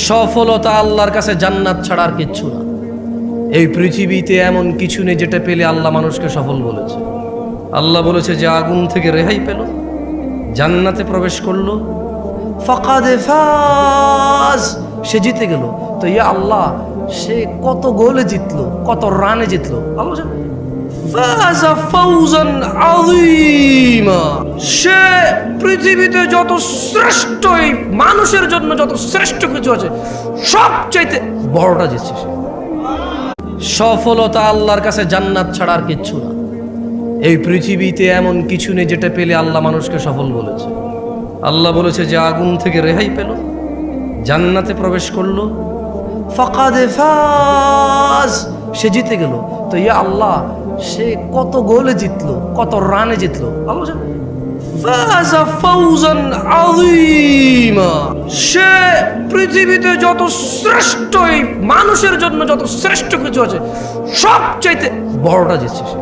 সফলতা আল্লাহর কাছে জান্নাত ছাড়া আর কিচ্ছু না। এই পৃথিবীতে এমন কিছু নেই যেটা পেলে আল্লাহ মানুষকে সফল বলেছে। আল্লাহ বলেছে যে আগুন থেকে রেহাই পেল, জান্নাতে প্রবেশ করলো, ফাকাদে ফাজ, সে জিতে গেল। তো ইয়া আল্লাহ, সে কত গোলে জিতলো, কত রানে জিতলো? আল্লাহ ফাজা ফাউজান আযীমা, সে পৃথিবীতে যত শ্রেষ্ঠ, এই মানুষের জন্য যত শ্রেষ্ঠ কিছু আছে সবচাইতে বড়টা জিতছে সে। সফলতা আল্লাহর কাছে জান্নাত ছাড়া আর কিচ্ছু না। এই পৃথিবীতে এমন কিছু নেই যেটা পেলে আল্লাহ মানুষকে সফল বলেছে। আল্লাহ বলেছে যে আগুন থেকে রেহাই পেল, জান্নাতে প্রবেশ করলো, ফাকাদে ফাজ, সে জিতে গেল। তো ইয়া আল্লাহ, সে কত গোলে জিতলো, কত রানে জিতলো? আল্লাহ ফাজা ফাউজান আযীমা, সে পৃথিবীতে যত শ্রেষ্ঠ, এই মানুষের জন্য যত শ্রেষ্ঠ কিছু আছে সবচাইতে বড়টা জিতছে সে।